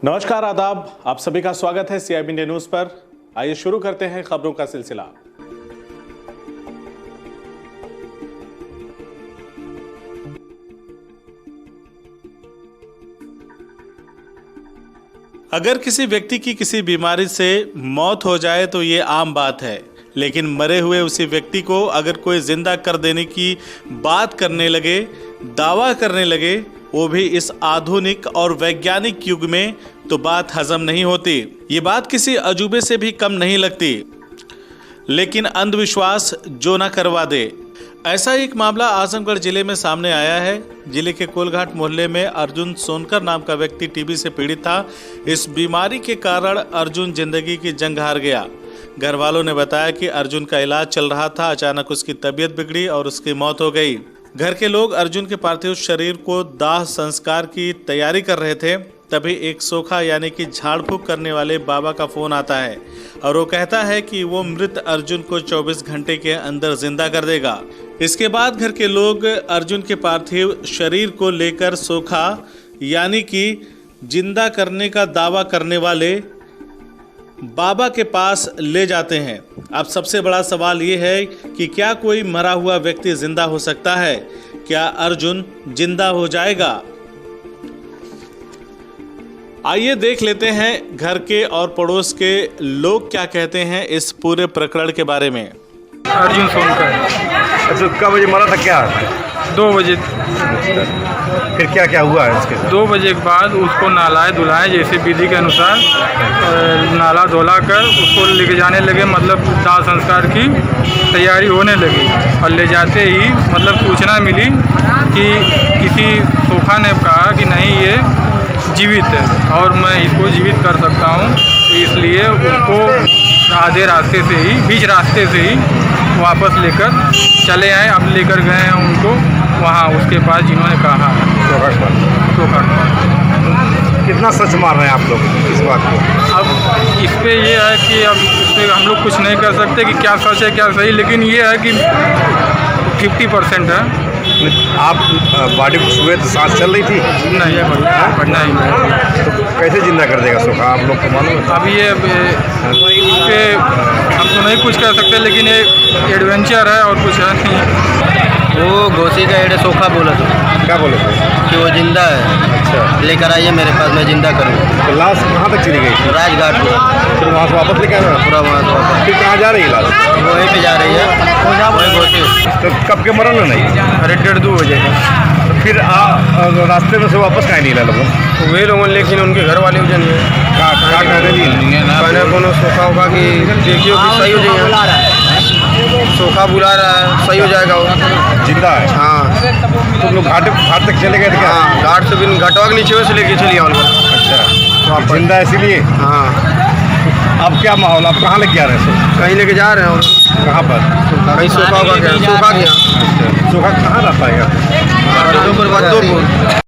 नमस्कार आदाब, आप सभी का स्वागत है CIB इंडिया न्यूज पर। आइए शुरू करते हैं खबरों का सिलसिला। अगर किसी व्यक्ति की किसी बीमारी से मौत हो जाए तो ये आम बात है, लेकिन मरे हुए उसी व्यक्ति को अगर कोई जिंदा कर देने की बात करने लगे, दावा करने लगे, वो भी इस आधुनिक और वैज्ञानिक युग में, तो बात हजम नहीं होती। ये बात किसी अजूबे से भी कम नहीं लगती, लेकिन अंधविश्वास जो ना करवा दे। ऐसा एक मामला आजमगढ़ जिले में सामने आया है। जिले के कोलघाट मोहल्ले में अर्जुन सोनकर नाम का व्यक्ति टीबी से पीड़ित था। इस बीमारी के कारण अर्जुन जिंदगी की जंग हार गया। घर वालों ने बताया कि अर्जुन का इलाज चल रहा था, अचानक उसकी तबीयत बिगड़ी और उसकी मौत हो गई। घर के लोग अर्जुन के पार्थिव शरीर को दाह संस्कार की तैयारी कर रहे थे, तभी एक सोखा यानी कि झाड़ फूक करने वाले बाबा का फोन आता है और वो कहता है कि वो मृत अर्जुन को 24 घंटे के अंदर जिंदा कर देगा। इसके बाद घर के लोग अर्जुन के पार्थिव शरीर को लेकर सोखा यानी कि जिंदा करने का दावा करने वाले बाबा के पास ले जाते हैं। अब सबसे बड़ा सवाल ये है कि क्या कोई मरा हुआ व्यक्ति जिंदा हो सकता है? क्या अर्जुन जिंदा हो जाएगा? आइए देख लेते हैं घर के और पड़ोस के लोग क्या कहते हैं इस पूरे प्रकरण के बारे में। अर्जुन सोनकर। अच्छा, कब बजे मरा था? क्या 2 बजे। फिर क्या क्या हुआ है इसके साथ? 2 बजे के बाद उसको नहलाए धुलाए जैसे विधि के अनुसार नाला धोला कर उसको लेके जाने लगे, मतलब दाह संस्कार की तैयारी होने लगी। और ले जाते ही मतलब सूचना मिली कि किसी सोखा ने कहा कि नहीं ये जीवित है और मैं इसको जीवित कर सकता हूँ, तो इसलिए उसको आधे रास्ते से ही, बीच रास्ते से ही वापस लेकर चले आए। अब लेकर गए हैं उनको वहाँ उसके पास जिन्होंने कहा है सोखा। कितना सच मार रहे हैं आप लोग इस बात को? अब इस पे ये है कि अब इस पर हम लोग कुछ नहीं कर सकते कि क्या सच है क्या सही, लेकिन ये है कि 50% है। आप बॉडी को छुए तो सांस चल रही थी? नहीं नहीं। तो कैसे जिंदा कर देगा सोखा, आप लोग को मालूम है? अब ये इस पे हम तो नहीं कुछ कर सकते, लेकिन ये एडवेंचर है और कुछ है नहीं। वो घोसी का एडे सोखा बोला था। क्या बोले थे? कि वो जिंदा है, अच्छा, लेकर आइए मेरे पास, मैं जिंदा करूँगा। तो लाश कहाँ तक चली गई? राजघाट को फिर वहाँ से वापस लेके आया? पूरा वहाँ से वापस फिर कहाँ जा रही है लाश? वहीं पे जा रही है, वहीं घोसी। तो कब के मरल नहीं? अरे 1:30-2 बजे तो फिर रास्ते में से वापस कहीं नहीं ला लोग? वे लोग, लेकिन उनके घर वाले उजन क्या कहते जी? कहने कोनो सोखा होगा कि देखियो कि सही हो जाएगा। सोखा बुला रहा है, सही हो जाएगा वो जिंदा है? हाँ। तुम लोग घाट तक चले गए थे क्या? हाँ, घाट से भी घाटवा के नीचे से लेके चलिए उनको। अच्छा, तो जिंदा है इसीलिए? हाँ। अब क्या माहौल, आप कहाँ लेके जा रहे हैं? कहीं लेके जा रहे हैं। कहाँ पर? कहीं सोखा होगा क्या? सोखा गया। अच्छा, सोखा कहाँ रहता है? बद्दोपुर।